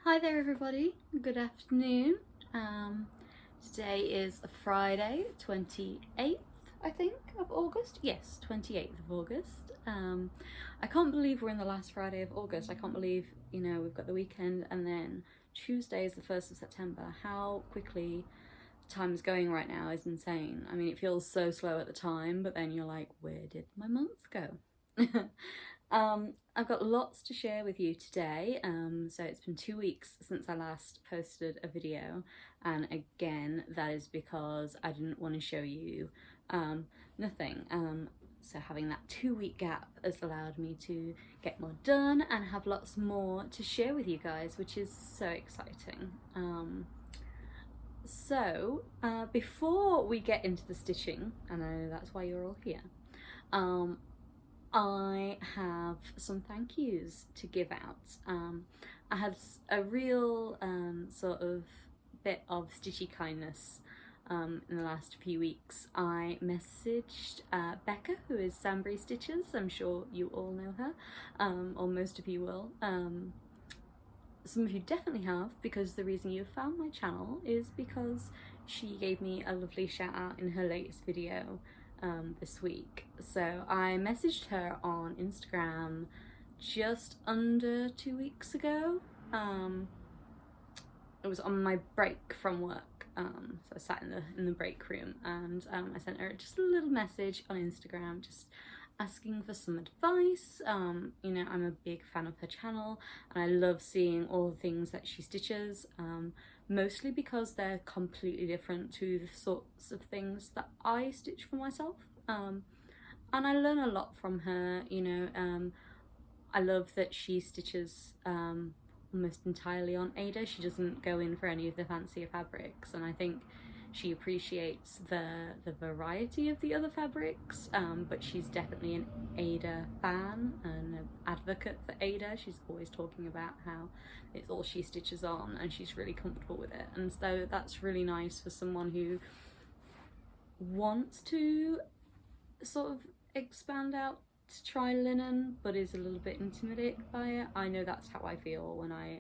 Hi there everybody, good afternoon. Today is a Friday, 28th I think of August. Yes, 28th of August. I can't believe we're in the last Friday of August. I can't believe, we've got the weekend and then Tuesday is the 1st of September. How quickly time is going right now is insane. I mean, it feels so slow at the time, but then you're like, where did my month go? I've got lots to share with you today. So it's been 2 weeks since I last posted a video, and again, that is because I didn't want to show you nothing. So having that 2 week gap has allowed me to get more done and have lots more to share with you guys, which is so exciting. Before we get into the stitching, I know that's why you're all here, I have some thank yous to give out. I had a real sort of bit of stitchy kindness in the last few weeks. I messaged Becca, who is Sambury Stitches. I'm sure you all know her, or most of you will. Some of you definitely have, because the reason you found my channel is because she gave me a lovely shout out in her latest video this week. So I messaged her on Instagram just under 2 weeks ago. It was on my break from work, so I sat in the break room, and I sent her just a little message on Instagram, just asking for some advice. I'm a big fan of her channel and I love seeing all the things that she stitches, mostly because they're completely different to the sorts of things that I stitch for myself, and I learn a lot from her. I love that she stitches almost entirely on Aida. She doesn't go in for any of the fancier fabrics, and I think she appreciates the variety of the other fabrics, but she's definitely an Aida fan and an advocate for Aida. She's always talking about how it's all she stitches on and she's really comfortable with it, and so that's really nice for someone who wants to sort of expand out to try linen but is a little bit intimidated by it. I know that's how I feel when I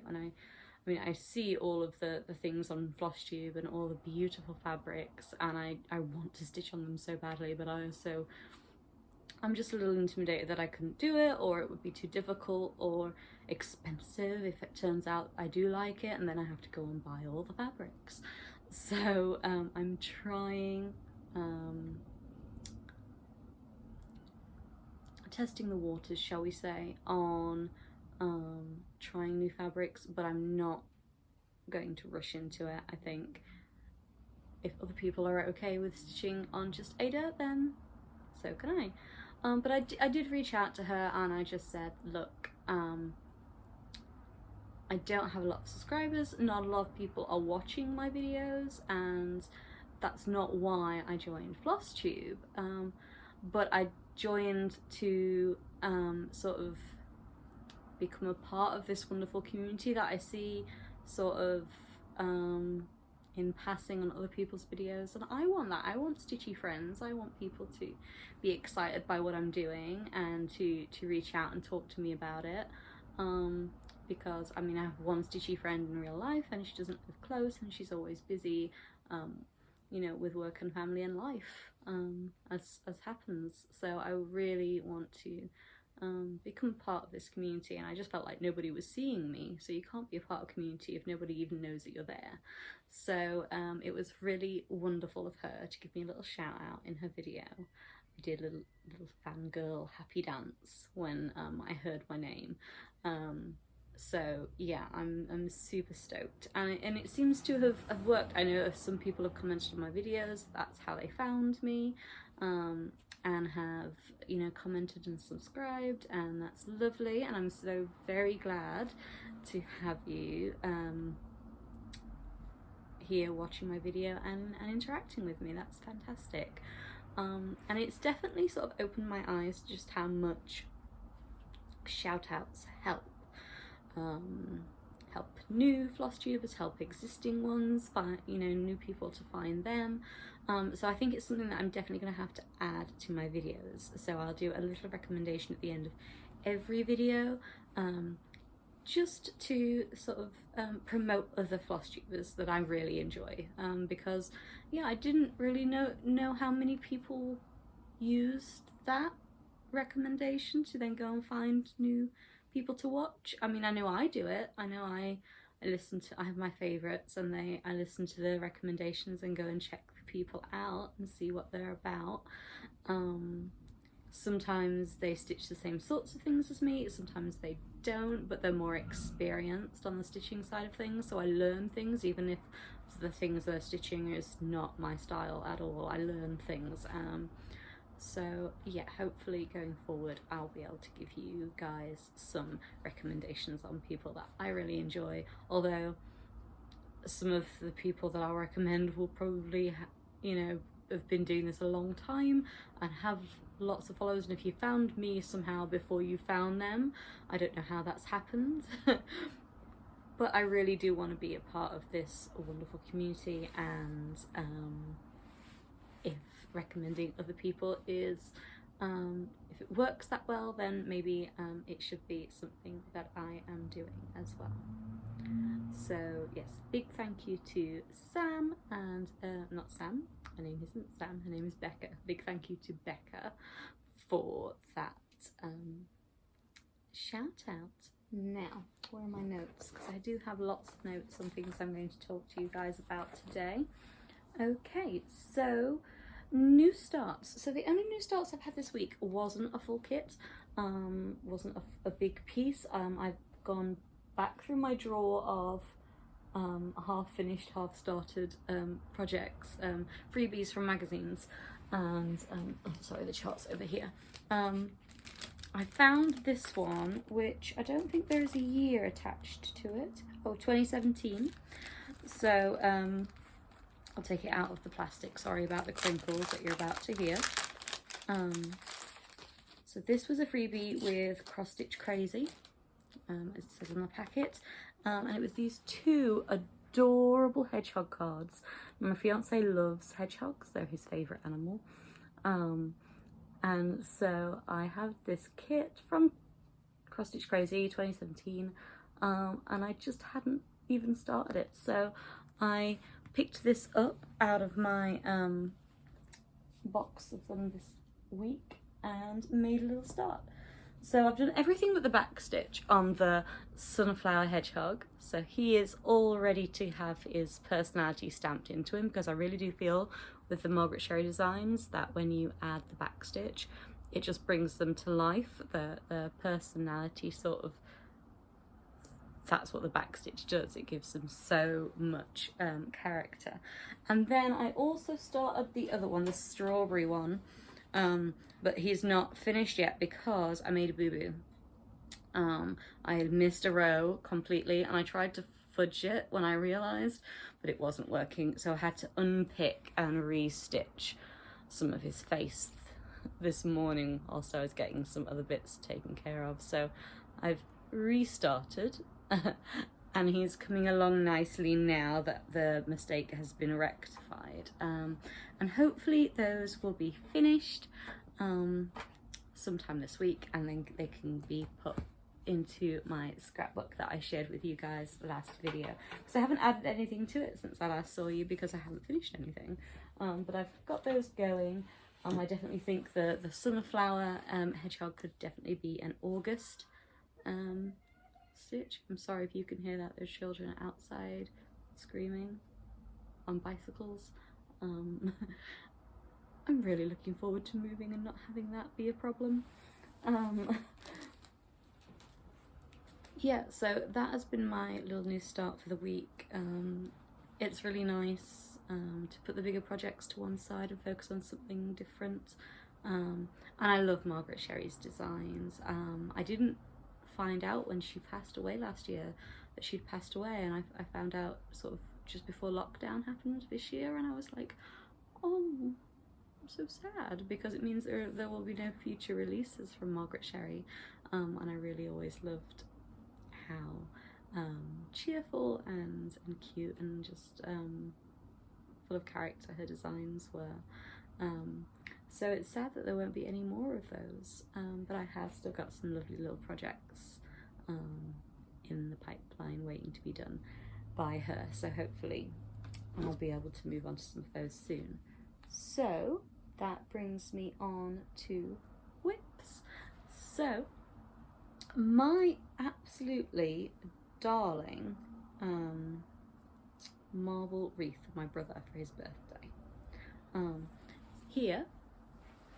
see all of the things on FlossTube and all the beautiful fabrics, and I want to stitch on them so badly, but I'm just a little intimidated that I couldn't do it, or it would be too difficult or expensive if it turns out I do like it and then I have to go and buy all the fabrics. So I'm trying, testing the waters, shall we say, on trying new fabrics, but I'm not going to rush into it. I think if other people are okay with stitching on just Aida, then so can I. But I did reach out to her and I just said, look, I don't have a lot of subscribers, not a lot of people are watching my videos, and that's not why I joined FlossTube, but I joined to sort of become a part of this wonderful community that I see sort of in passing on other people's videos, and I want that. I want stitchy friends. I want people to be excited by what I'm doing and to reach out and talk to me about it, because I mean, I have one stitchy friend in real life and she doesn't live close and she's always busy, with work and family and life, as happens. So I really want to become part of this community, and I just felt like nobody was seeing me. So you can't be a part of a community if nobody even knows that you're there. So it was really wonderful of her to give me a little shout out in her video. I did a little fangirl happy dance when I heard my name. So yeah, I'm super stoked, and it seems to have worked. I know some people have commented on my videos, that's how they found me, and have commented and subscribed, and that's lovely, and I'm so very glad to have you here watching my video and interacting with me. That's fantastic. And it's definitely sort of opened my eyes to just how much shout outs help. Help new FlossTubers, help existing ones, find new people to find them. So I think it's something that I'm definitely going to have to add to my videos. So I'll do a little recommendation at the end of every video, just to sort of promote other floss tubers that I really enjoy, because yeah, I didn't really know how many people used that recommendation to then go and find new people to watch. I mean, I know I do it. I know I listen to, I have my favorites, and I listen to the recommendations and go and check the people out and see what they're about. Sometimes they stitch the same sorts of things as me, sometimes they don't, but they're more experienced on the stitching side of things, so I learn things even if the things they're stitching is not my style at all. I learn things. So yeah, hopefully going forward I'll be able to give you guys some recommendations on people that I really enjoy, although some of the people that I'll recommend will probably have been doing this a long time and have lots of followers, and if you found me somehow before you found them, I don't know how that's happened. But I really do want to be a part of this wonderful community, and if recommending other people is if it works that well, then maybe it should be something that I am doing as well. So yes, big thank you to Sam, and not Sam, her name isn't Sam, her name is Becca. Big thank you to Becca for that shout out. Now, where are my notes? Because I do have lots of notes on things I'm going to talk to you guys about today. Okay, so new starts. So the only new starts I've had this week wasn't a full kit, wasn't a big piece. I've gone back through my drawer of half finished, half started projects, freebies from magazines, and oh, sorry, the chart's over here. I found this one, which I don't think there is a year attached to it. Oh, 2017. So I'll take it out of the plastic. Sorry about the crinkles that you're about to hear. So this was a freebie with Cross Stitch Crazy, as it says on the packet. And it was these two adorable hedgehog cards. My fiance loves hedgehogs, they're his favourite animal. And so I have this kit from Cross Stitch Crazy 2017, and I just hadn't even started it. So I picked this up out of my box of them this week and made a little start. So I've done everything but the back stitch on the Sunflower Hedgehog. So he is all ready to have his personality stamped into him, because I really do feel with the Margaret Sherry designs that when you add the back stitch, it just brings them to life. The personality sort of, that's what the back stitch does. It gives them so much character. And then I also started the other one, the strawberry one. But he's not finished yet because I made a boo-boo. I had missed a row completely, and I tried to fudge it when I realised, but it wasn't working, so I had to unpick and re-stitch some of his face this morning. Also, I was getting some other bits taken care of, so I've restarted and he's coming along nicely now that the mistake has been rectified, and hopefully those will be finished sometime this week, and then they can be put into my scrapbook that I shared with you guys last video, because I haven't added anything to it since I last saw you because I haven't finished anything, but I've got those going. I definitely think the Sunflower Hedgehog could definitely be an August stitch. I'm sorry if you can hear that, there's children outside screaming on bicycles. I'm really looking forward to moving and not having that be a problem. Yeah, so that has been my little new start for the week. It's really nice to put the bigger projects to one side and focus on something different. And I love Margaret Sherry's designs. I didn't find out when she passed away last year that she'd passed away, and I found out sort of just before lockdown happened this year, and I was like, oh, I'm so sad, because it means there will be no future releases from Margaret Sherry, and I really always loved how cheerful and cute and just full of character her designs were. So it's sad that there won't be any more of those, but I have still got some lovely little projects in the pipeline waiting to be done by her. So hopefully I'll be able to move on to some of those soon. So that brings me on to whips. So my absolutely darling marble wreath for my brother for his birthday. Here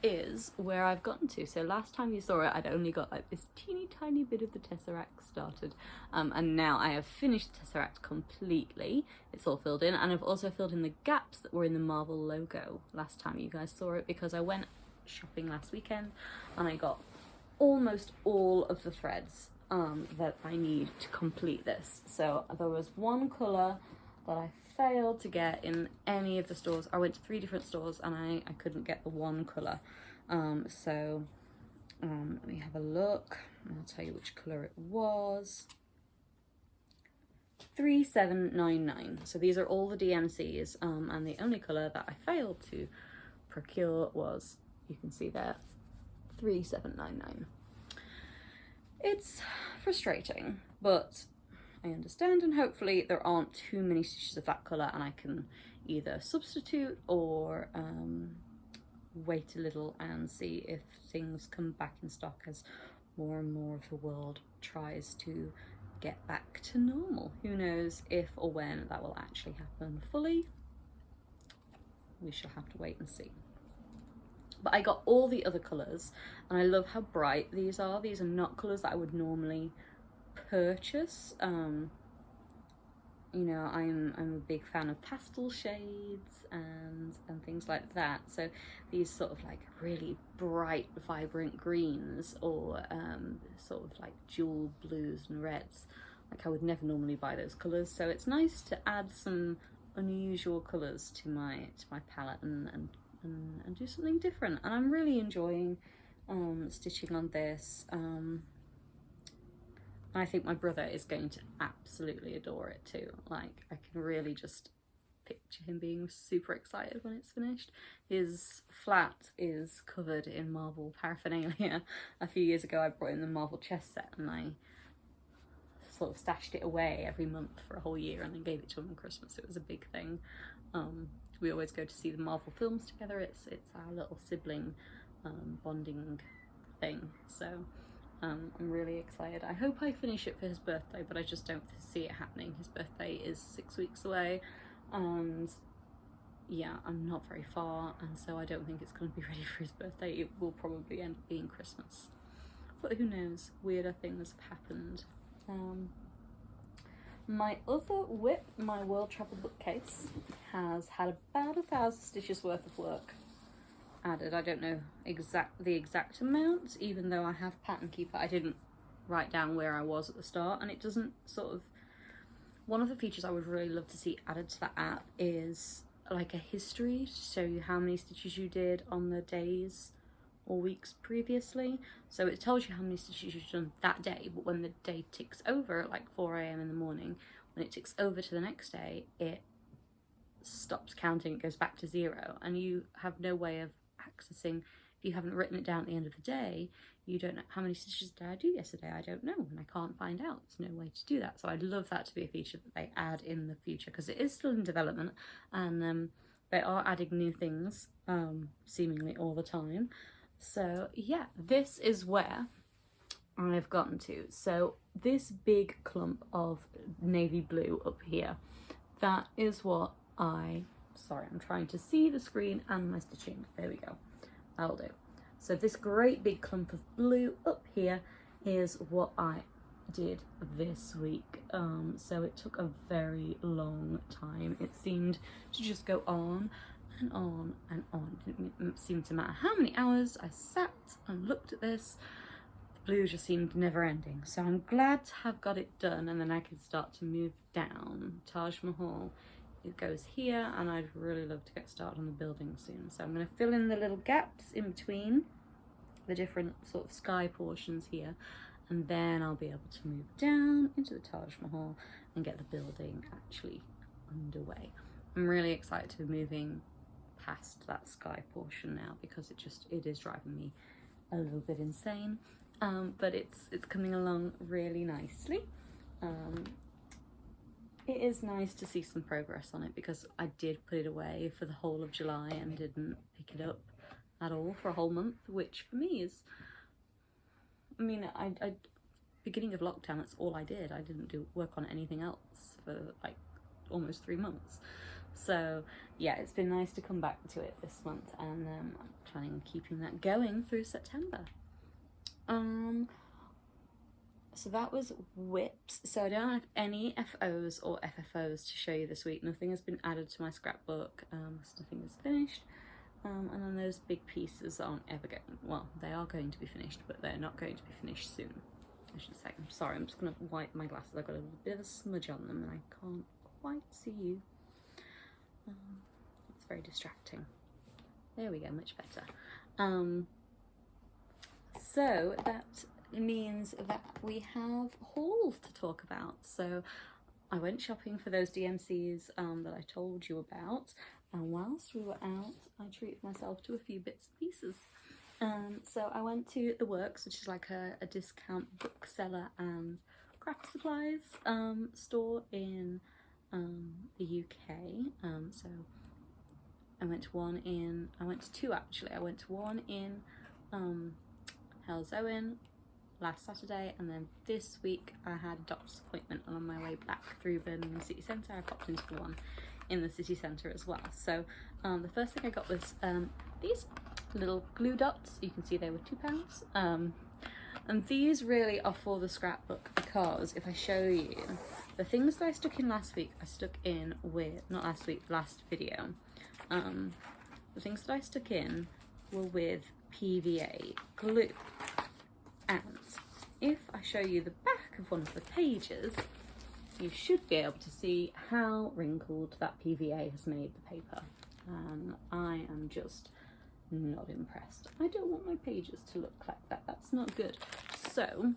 is where I've gotten to. So last time you saw it, I'd only got like this teeny tiny bit of the tesseract started, and now I have finished the tesseract completely. It's all filled in, and I've also filled in the gaps that were in the marble logo last time you guys saw it, because I went shopping last weekend and I got almost all of the threads that I need to complete this. So there was one colour that I failed to get in any of the stores. I went to 3 different stores and I couldn't get the one colour. So let me have a look. I'll tell you which colour it was. 3799. So these are all the DMCs, and the only colour that I failed to procure was, you can see there, 3799. It's frustrating, but I understand, and hopefully there aren't too many stitches of that colour and I can either substitute or wait a little and see if things come back in stock as more and more of the world tries to get back to normal. Who knows if or when that will actually happen fully? We shall have to wait and see. But I got all the other colours and I love how bright these are. These are not colours that I would normally purchase. You know, I'm a big fan of pastel shades and things like that. So these sort of like really bright, vibrant greens, or sort of like jewel blues and reds, like I would never normally buy those colours. So it's nice to add some unusual colours to my palette and do something different. And I'm really enjoying stitching on this. I think my brother is going to absolutely adore it too. Like, I can really just picture him being super excited when it's finished. His flat is covered in marble paraphernalia. A few years ago I brought in the marble chess set and I sort of stashed it away every month for a whole year and then gave it to him on Christmas. It was a big thing. We always go to see the Marvel films together. It's our little sibling bonding thing. So I'm really excited. I hope I finish it for his birthday, but I just don't see it happening. His birthday is 6 weeks away, and yeah, I'm not very far, and so I don't think it's going to be ready for his birthday. It will probably end up being Christmas, but who knows, weirder things have happened. My other whip, my World Travel bookcase, has had about 1,000 stitches worth of work added. I don't know the exact amount, even though I have Pattern Keeper. I didn't write down where I was at the start, and it doesn't sort of... One of the features I would really love to see added to that app is like a history to show you how many stitches you did on the days or weeks previously. So it tells you how many stitches you've done that day, but when the day ticks over at like 4 AM in the morning, when it ticks over to the next day, it stops counting, it goes back to 0, and you have no way of accessing. If you haven't written it down at the end of the day, you don't know how many stitches did I do yesterday. I don't know, and I can't find out. There's no way to do that. So I'd love that to be a feature that they add in the future, because it is still in development, and they are adding new things seemingly all the time. So yeah, this is where I've gotten to. So this big clump of navy blue up here, that is what sorry, I'm trying to see the screen and my stitching. There we go. That'll do. So this great big clump of blue up here is what I did this week. So it took a very long time. It seemed to just go on and on and on. It didn't seem to matter how many hours I sat and looked at this. The blue just seemed never ending. So I'm glad to have got it done, and then I can start to move down. Taj Mahal, it goes here, and I'd really love to get started on the building soon. So I'm going to fill in the little gaps in between the different sort of sky portions here, and then I'll be able to move down into the Taj Mahal and get the building actually underway. I'm really excited to be moving past that sky portion now, because it is driving me a little bit insane, but it's coming along really nicely. it is nice to see some progress on it, because I did put it away for the whole of July and didn't pick it up at all for a whole month, which for me is, I mean, I beginning of lockdown, that's all I did. I didn't do work on anything else for like almost 3 months. So yeah, it's been nice to come back to it this month, and I'm planning on keeping that going through September. So that was WIPs. So I don't have any FOs or FFOs to show you this week. Nothing has been added to my scrapbook, nothing is finished. And then those big pieces aren't ever going, well, they are going to be finished, but they're not going to be finished soon, I should say. I'm sorry, I'm just going to wipe my glasses. I've got a little bit of a smudge on them and I can't quite see you. It's very distracting. There we go, much better. So that means that we have hauls to talk about. So I went shopping for those DMCs that I told you about, and whilst we were out I treated myself to a few bits and pieces. So I went to The Works, which is like a discount bookseller and craft supplies store in the UK. So I went to two actually. I went to one in Halesowen last Saturday, and then this week I had a doctor's appointment, and on my way back through Birmingham city centre I popped into the one in the city centre as well. So the first thing I got was these little glue dots. You can see they were £2, and these really are for the scrapbook, because if I show you the things that I stuck in last week, I stuck in with, not last week, last video, the things that I stuck in were with PVA glue. And if I show you the back of one of the pages, you should be able to see how wrinkled that PVA has made the paper. I am just not impressed. I don't want my pages to look like that. That's not good. So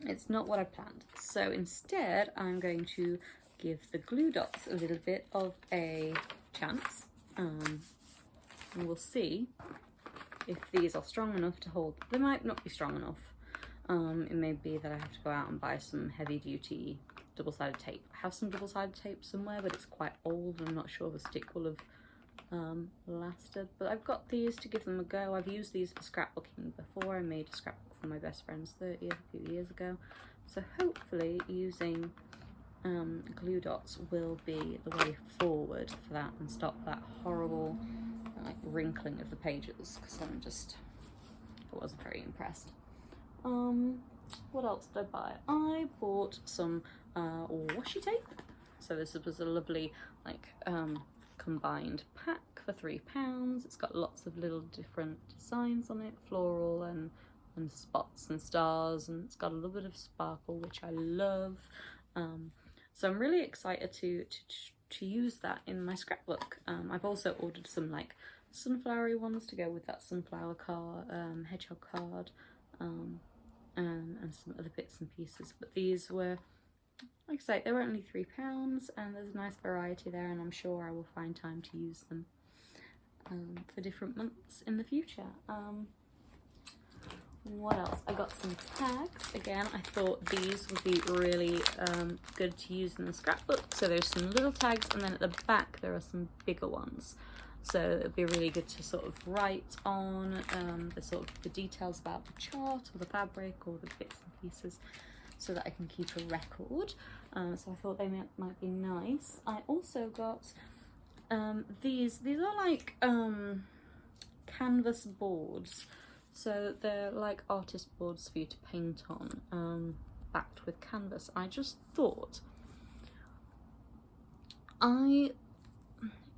it's not what I planned. So instead I'm going to give the glue dots a little bit of a chance. And we'll see if these are strong enough to hold. They might not be strong enough. It may be that I have to go out and buy some heavy duty double-sided tape. I have some double-sided tape somewhere, but it's quite old and I'm not sure the stick will have lasted. But I've got these to give them a go. I've used these for scrapbooking before. I made a scrapbook for my best friend's 30th a few years ago. So hopefully using glue dots will be the way forward for that and stop that horrible like wrinkling of the pages, because I wasn't very impressed. What else did I buy? I bought some washi tape. So this was a lovely like combined pack for £3. It's got lots of little different designs on it, floral and spots and stars, and it's got a little bit of sparkle, which I love. So I'm really excited to use that in my scrapbook. I've also ordered some like sunflowery ones to go with that sunflower card, hedgehog card, and some other bits and pieces. But these were, like I say, they were only £3, and there's a nice variety there, and I'm sure I will find time to use them for different months in the future. What else? I got some tags. Again, I thought these would be really good to use in the scrapbook. So there's some little tags, and then at the back there are some bigger ones. So it'd be really good to sort of write on the details about the chart or the fabric or the bits and pieces, so that I can keep a record. So I thought they might be nice. I also got these are like canvas boards. So they're like artist boards for you to paint on, backed with canvas. I just thought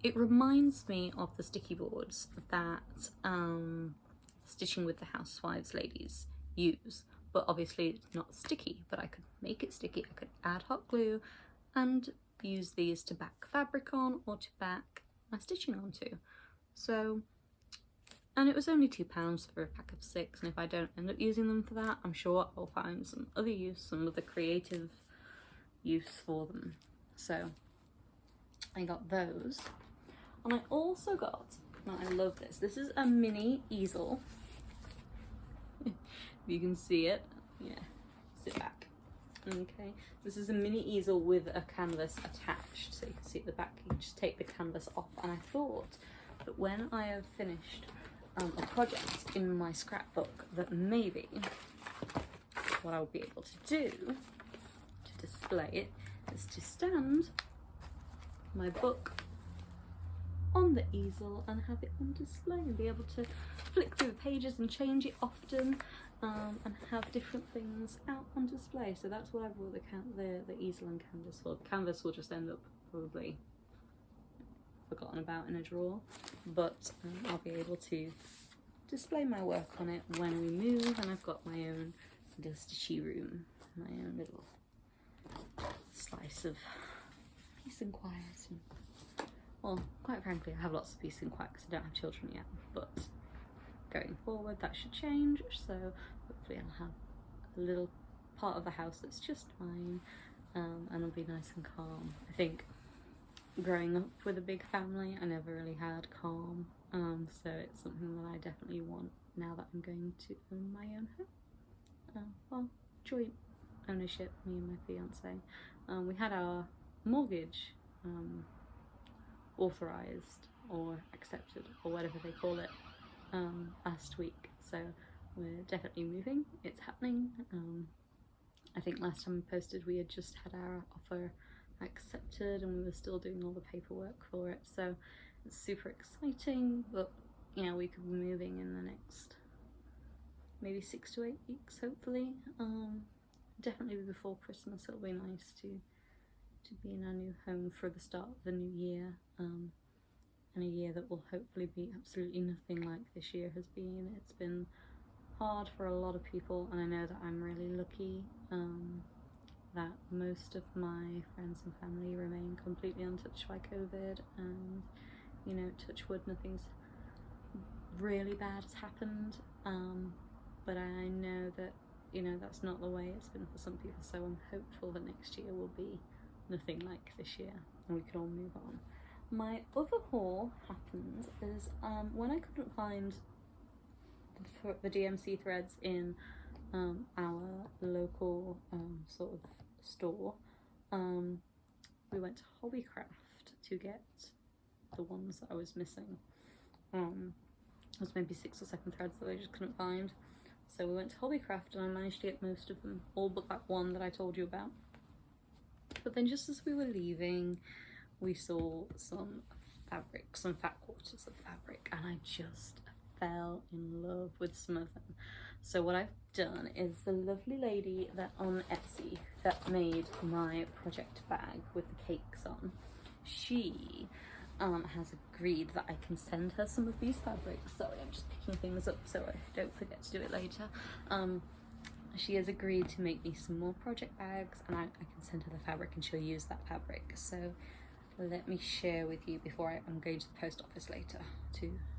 it reminds me of the sticky boards that Stitching with the Housewives ladies use, but obviously it's not sticky, but I could make it sticky. I could add hot glue and use these to back fabric on or to back my stitching onto. So, and it was only £2 for a pack of 6, and if I don't end up using them for that, I'm sure I'll find some other use, some other creative use for them. So I got those. And I also got, and I love this is a mini easel. If you can see it, yeah, sit back. Okay, this is a mini easel with a canvas attached, so you can see at the back you can just take the canvas off. And I thought that when I have finished a project in my scrapbook, that maybe what I'll be able to do to display it is to stand my book on the easel and have it on display and be able to flick through the pages and change it often, and have different things out on display. So that's what I brought the easel and canvas for. The canvas will just end up probably forgotten about in a drawer, but I'll be able to display my work on it when we move, and I've got my own dusty room, my own little slice of peace and quiet. And, well, quite frankly, I have lots of peace and quiet because I don't have children yet, but going forward that should change, so hopefully I'll have a little part of the house that's just mine, and it'll be nice and calm. I think growing up with a big family, I never really had calm, so it's something that I definitely want now that I'm going to own my own home. Well, joint ownership, me and my fiance. We had our mortgage authorised or accepted, or whatever they call it, last week, so we're definitely moving. It's happening. I think last time we posted we had just had our offer accepted and we were still doing all the paperwork for it, so it's super exciting. But yeah, we could be moving in the next maybe 6 to 8 weeks, hopefully. Definitely before Christmas. It'll be nice to be in our new home for the start of the new year, and a year that will hopefully be absolutely nothing like this year has been. It's been hard for a lot of people, and I know that I'm really lucky that most of my friends and family remain completely untouched by COVID, and, you know, touch wood, nothing's really bad has happened, but I know that, you know, that's not the way it's been for some people, so I'm hopeful that next year will be nothing like this year and we can all move on. My other haul happened is when I couldn't find the DMC threads in our local sort of store, we went to Hobbycraft to get the ones that I was missing. There was maybe 6 or 7 threads that I just couldn't find, so we went to Hobbycraft and I managed to get most of them, all but that one that I told you about. But then just as we were leaving, we saw some fabric, some fat quarters of fabric, and I just fell in love with some of them. So what I've done is the lovely lady that on Etsy that made my project bag with the cakes on, she has agreed that I can send her some of these fabrics. Sorry, I'm just picking things up so I don't forget to do it later. She has agreed to make me some more project bags, and I can send her the fabric and she'll use that fabric. So let me share with you before I'm going to the post office later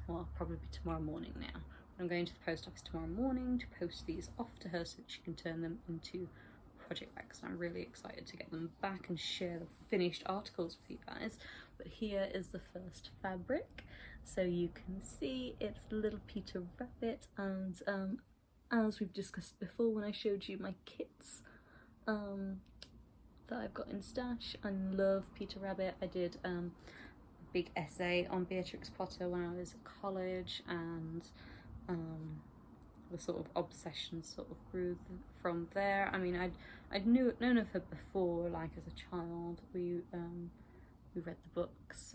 well, probably tomorrow morning now. I'm going to the post office tomorrow morning to post these off to her so that she can turn them into project bags. And I'm really excited to get them back and share the finished articles with you guys. But here is the first fabric. So you can see it's Little Peter Rabbit, and as we've discussed before when I showed you my kits that I've got in stash, I love Peter Rabbit. I did a big essay on Beatrix Potter when I was at college, and the sort of obsession sort of grew from there. I mean, I'd known of her before, like as a child. We read the books.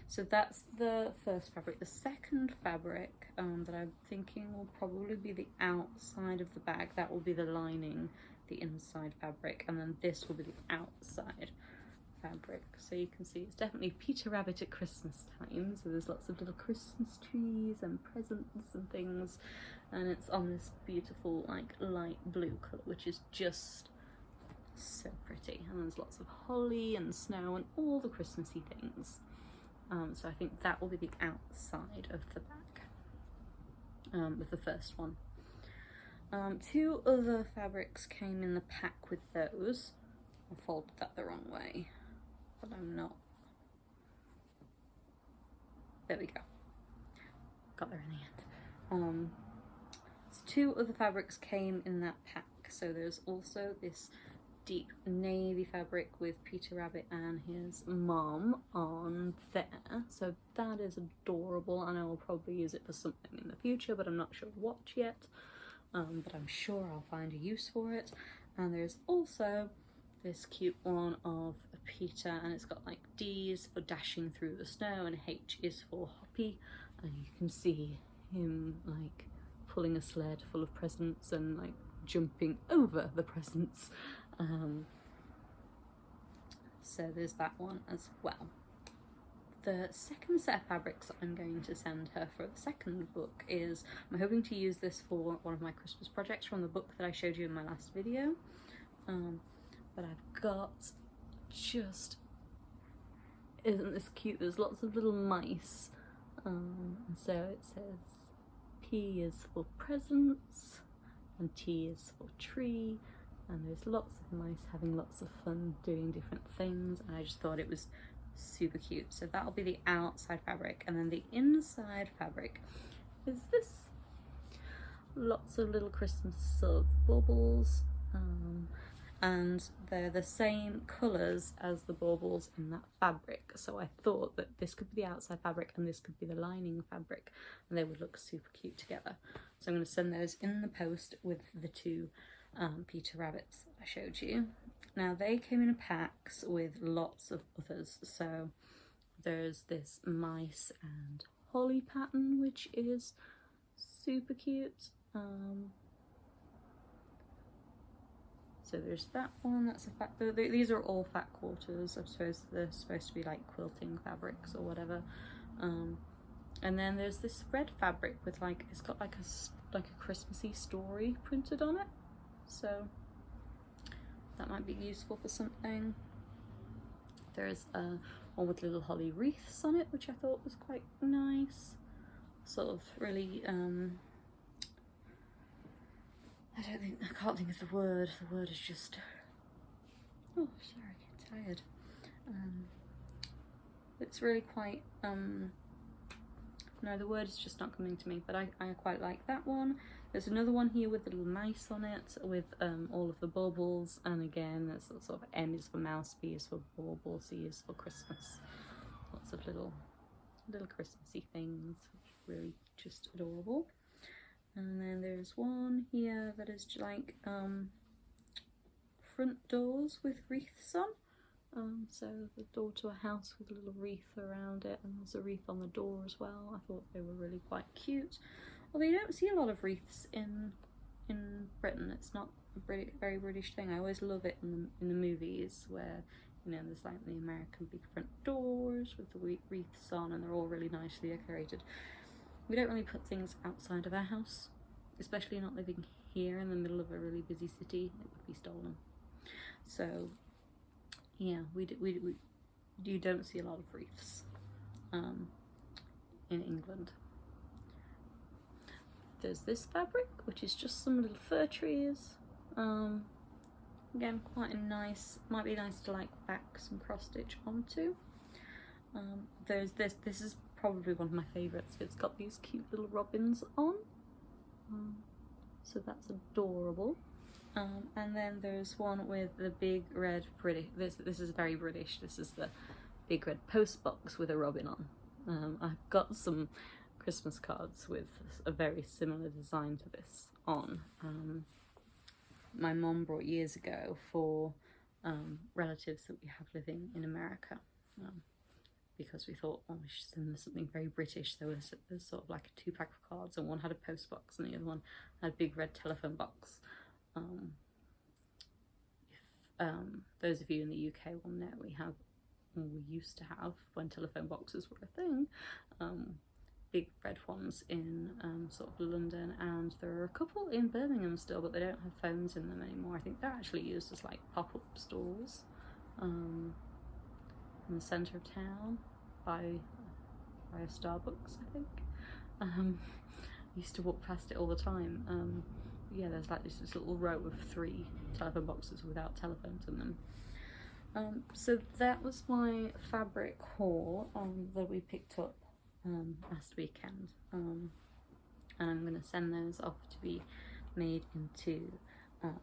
So that's the first fabric. The second fabric that I'm thinking will probably be the outside of the bag. That will be the lining, the inside fabric, and then this will be the outside fabric. So you can see it's definitely Peter Rabbit at Christmas time, so there's lots of little Christmas trees and presents and things, and it's on this beautiful like light blue colour, which is just so pretty, and there's lots of holly and snow and all the Christmassy things. So I think that will be the outside of the bag with the first one. 2 other fabrics came in the pack with those. I folded that the wrong way, but I'm not. There we go. Got there in the end. So 2 other fabrics came in that pack. So there's also this deep navy fabric with Peter Rabbit and his mom on there. So that is adorable, and I will probably use it for something in the future, but I'm not sure what yet. But I'm sure I'll find a use for it. And there's also this cute one of Peter, and it's got like D is for dashing through the snow and H is for hoppy, and you can see him like pulling a sled full of presents and like jumping over the presents. So there's that one as well. The second set of fabrics that I'm going to send her for the second book is, I'm hoping to use this for one of my Christmas projects from the book that I showed you in my last video. But I've got just, isn't this cute? There's lots of little mice. So it says P is for presents and T is for tree, and there's lots of mice having lots of fun doing different things, and I just thought it was super cute. So that'll be the outside fabric, and then the inside fabric is this. Lots of little Christmas sort of baubles, and they're the same colours as the baubles in that fabric, so I thought that this could be the outside fabric and this could be the lining fabric, and they would look super cute together. So I'm going to send those in the post with the two Peter Rabbits I showed you. Now they came in packs with lots of others, so there's this mice and holly pattern which is super cute. So there's that one, that's a fat, these are all fat quarters. I suppose they're supposed to be like quilting fabrics or whatever. And then there's this red fabric with like, it's got like a Christmassy story printed on it. So that might be useful for something. There's one with little holly wreaths on it, which I thought was quite nice. Sort of really, I can't think of the word. The word is just, oh, sorry, I get tired. It's really quite, no, the word is just not coming to me, but I quite like that one. There's another one here with little mice on it, with all of the baubles, and again, there's sort of M is for mouse, B is for bauble, C is for Christmas. Lots of little Christmassy things, which are really just adorable. And then there's one here that is like front doors with wreaths on. So the door to a house with a little wreath around it, and there's a wreath on the door as well. I thought they were really quite cute. Although you don't see a lot of wreaths in Britain. It's not a very British thing. I always love it in the movies where, you know, there's like the American big front doors with the wreaths on, and they're all really nicely decorated. We don't really put things outside of our house, especially not living here in the middle of a really busy city. It would be stolen. So yeah, you don't see a lot of wreaths in England. There's this fabric, which is just some little fir trees. Again, quite a nice, might be nice to like back some cross stitch onto. There's this is probably one of my favourites. It's got these cute little robins on, so that's adorable. And then there's one with the big red British, this is very British, this is the big red post box with a robin on. I've got some Christmas cards with a very similar design to this on. My mom brought years ago for relatives that we have living in America, because we thought, oh, we should send them something very British. There was sort of like a 2-pack of cards, and one had a post box and the other one had a big red telephone box. Those of you in the UK will know we used to have, when telephone boxes were a thing, big red ones in sort of London, and there are a couple in Birmingham still, but they don't have phones in them anymore. I think they're actually used as like pop-up stores in the centre of town by a Starbucks, I think. I used to walk past it all the time. Yeah, there's like this little row of 3 telephone boxes without telephones in them. So that was my fabric haul that we picked up last weekend, and I'm going to send those off to be made into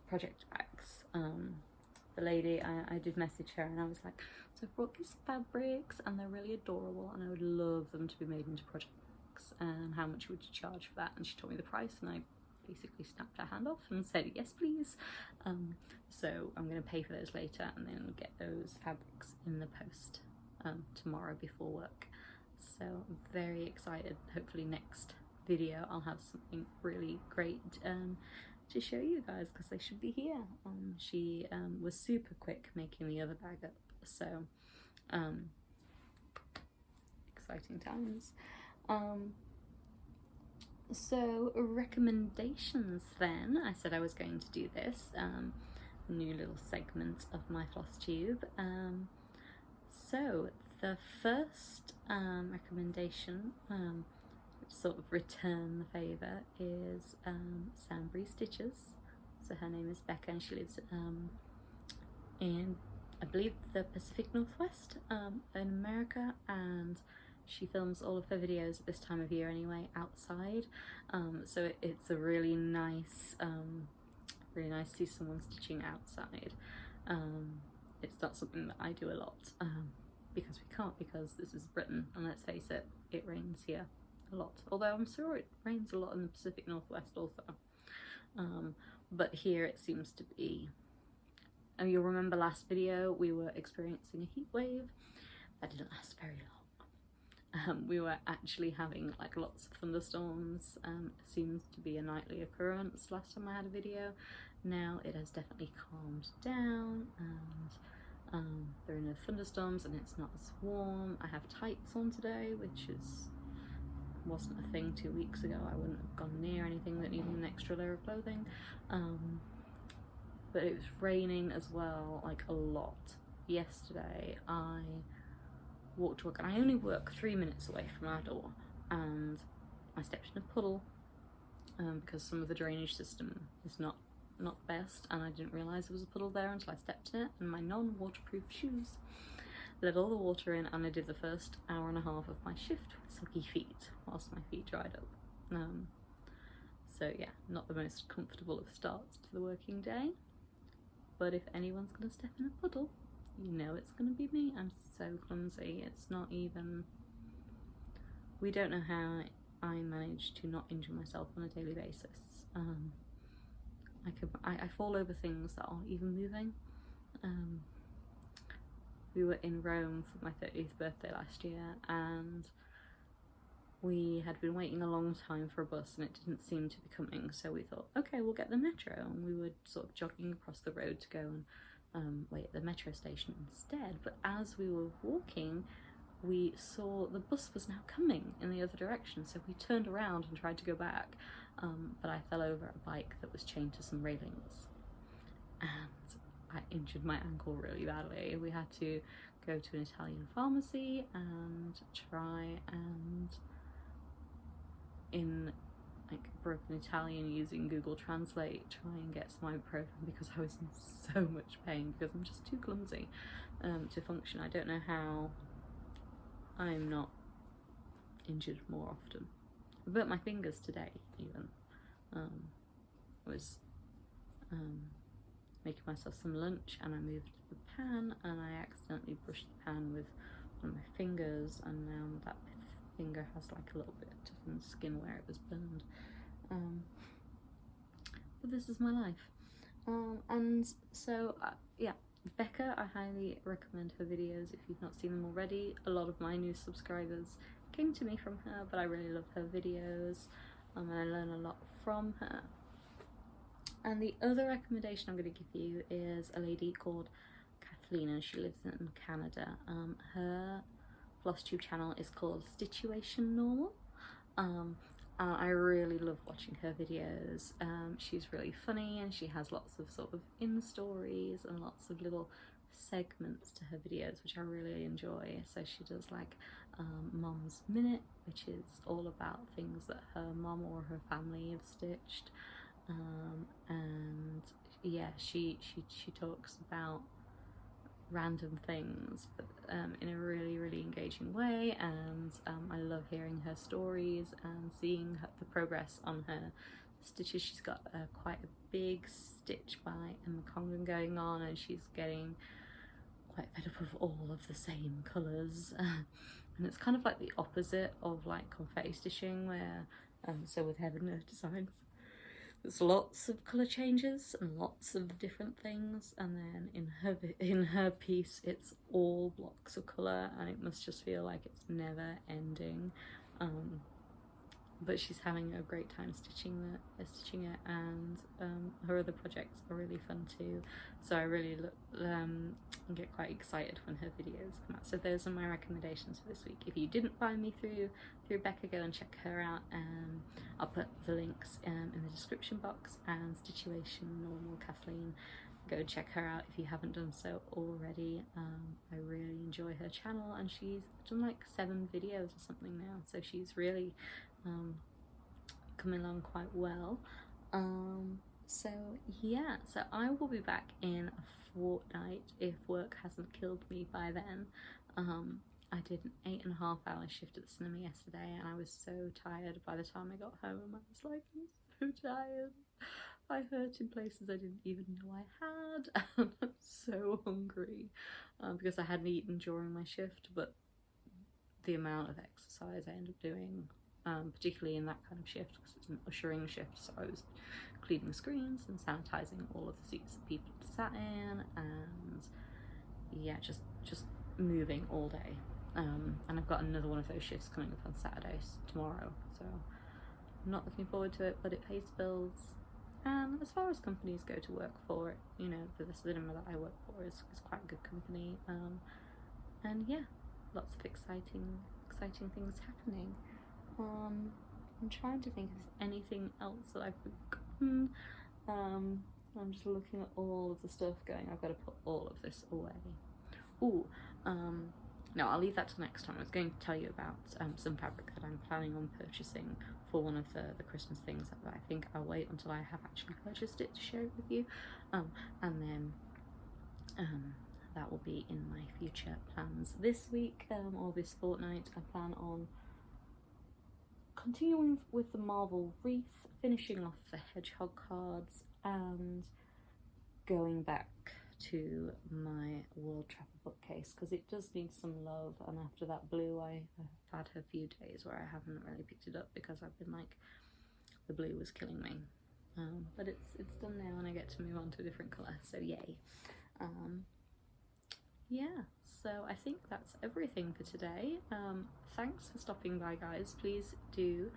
project bags. The lady, I did message her and I was like, so I brought these fabrics and they're really adorable and I would love them to be made into project bags, and how much would you charge for that? And she told me the price and I basically snapped her hand off and said yes please. So I'm going to pay for those later and then get those fabrics in the post tomorrow before work. So I'm very excited. Hopefully next video I'll have something really great to show you guys, because they should be here. She was super quick making the other bag up, so exciting times. So recommendations then. I said I was going to do this new little segment of my floss tube. So the first recommendation, sort of return the favour, is Sambury Stitches. So her name is Becca and she lives in, I believe, the Pacific Northwest in America, and she films all of her videos at this time of year anyway, outside. So it's a really nice to see someone stitching outside. It's not something that I do a lot because we can't, because this is Britain and let's face it, it rains here a lot, although I'm sure it rains a lot in the Pacific Northwest also, but here it seems to be, and you'll remember last video we were experiencing a heat wave that didn't last very long. We were actually having like lots of thunderstorms. It seems to be a nightly occurrence last time I had a video. Now it has definitely calmed down and there are no thunderstorms and it's not as warm. I have tights on today, which wasn't a thing 2 weeks ago. I wouldn't have gone near anything that needed an extra layer of clothing. But it was raining as well, like a lot. Yesterday I walked to work and I only work 3 minutes away from our door, and I stepped in a puddle because some of the drainage system is not the best, and I didn't realise there was a puddle there until I stepped in it, and my non-waterproof shoes let all the water in, and I did the first hour and a half of my shift with soggy feet whilst my feet dried up. So yeah, not the most comfortable of starts to the working day, but if anyone's going to step in a puddle, you know it's going to be me. I'm so clumsy, it's not even, we don't know how I manage to not injure myself on a daily basis. I fall over things that aren't even moving. We were in Rome for my 30th birthday last year and we had been waiting a long time for a bus and it didn't seem to be coming, so we thought, okay, we'll get the metro, and we were sort of jogging across the road to go and wait at the metro station instead. But as we were walking, we saw the bus was now coming in the other direction, so we turned around and tried to go back, but I fell over a bike that was chained to some railings and I injured my ankle really badly. We had to go to an Italian pharmacy and try and, in like broken Italian using Google Translate, try and get some ibuprofen because I was in so much pain because I'm just too clumsy to function. I don't know how I'm not injured more often. I burnt my fingers today even. Was making myself some lunch and I moved the pan and I accidentally brushed the pan with one of my fingers, and now that finger has like a little bit of different skin where it was burned. But this is my life. And so yeah, Becca, I highly recommend her videos if you've not seen them already. A lot of my new subscribers came to me from her, but I really love her videos and I learn a lot from her. And the other recommendation I'm going to give you is a lady called Kathleen, and she lives in Canada. Her FlossTube channel is called Stitchuation Normal. I really love watching her videos. She's really funny and she has lots of sort of in-stories and lots of little segments to her videos, which I really enjoy. So she does like Mom's Minute, which is all about things that her mom or her family have stitched. And yeah, she talks about random things, but in a really engaging way, and I love hearing her stories and seeing the progress on her stitches. She's got quite a big stitch by Emma Congdon going on, and she's getting quite fed up of all of the same colours. And it's kind of like the opposite of like confetti stitching, where so with Heaven Earth Designs there's lots of colour changes and lots of different things, and then in her piece it's all blocks of colour, and it must just feel like it's never ending. But she's having a great time stitching it, and her other projects are really fun too. So I really get quite excited when her videos come out. So those are my recommendations for this week. If you didn't find me through Becca, go and check her out. I'll put the links in the description box, and Stitchuation Normal Kathleen. Go check her out if you haven't done so already. I really enjoy her channel, and she's done like 7 videos or something now, so she's really coming along quite well. So yeah, so I will be back in a fortnight if work hasn't killed me by then. I did an 8.5 hour shift at the cinema yesterday, and I was so tired by the time I got home. I was like, I'm so tired. I hurt in places I didn't even know I had, and I'm so hungry because I hadn't eaten during my shift, but the amount of exercise I ended up doing, particularly in that kind of shift, because it's an ushering shift, so I was cleaning screens and sanitising all of the seats that people sat in, and yeah, just moving all day. And I've got another one of those shifts coming up on Saturdays tomorrow, so I'm not looking forward to it, but it pays bills. And as far as companies go to work for, you know, the cinema that I work for is quite a good company. And yeah, lots of exciting things happening. I'm trying to think if there's anything else that I've forgotten. I'm just looking at all of the stuff going, I've got to put all of this away. Ooh, no, I'll leave that till next time. I was going to tell you about some fabric that I'm planning on purchasing for one of the Christmas things, but I think I'll wait until I have actually purchased it to share it with you. And then that will be in my future plans. This week, or this fortnight, I plan on continuing with the Marvel Wreath, finishing off the Hedgehog cards, and going back to my World Travel bookcase, because it does need some love. And after that blue, I've had a few days where I haven't really picked it up because I've been like, the blue was killing me. But it's done now, and I get to move on to a different colour, so yay. Yeah, so I think that's everything for today. Thanks for stopping by, guys. Please do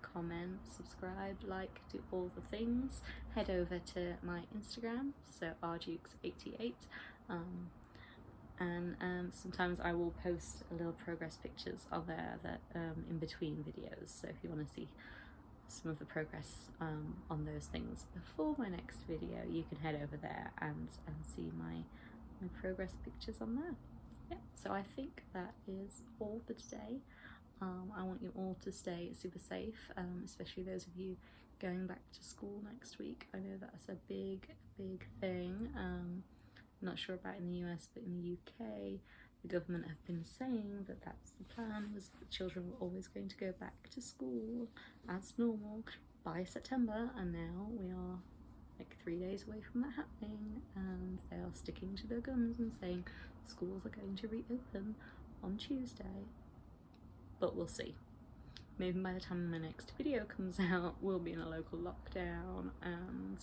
comment, subscribe, like, do all the things. Head over to my Instagram, so rjukes88, and sometimes I will post little progress pictures on there that in between videos, so if you want to see some of the progress on those things before my next video, you can head over there and see my progress pictures on there. Yeah, so I think that is all for today. I want you all to stay super safe, especially those of you going back to school next week. I know that's a big thing. I'm not sure about in the US, but in the UK, the government have been saying that that's the plan, was that children were always going to go back to school as normal by September, and now we are like 3 days away from that happening, and they are sticking to their guns and saying schools are going to reopen on Tuesday. But we'll see. Maybe by the time my next video comes out, we'll be in a local lockdown, and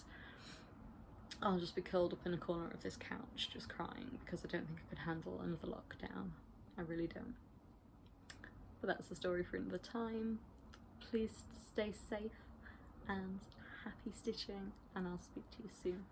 I'll just be curled up in a corner of this couch just crying because I don't think I could handle another lockdown. I really don't. But that's the story for another time. Please stay safe and happy stitching, and I'll speak to you soon.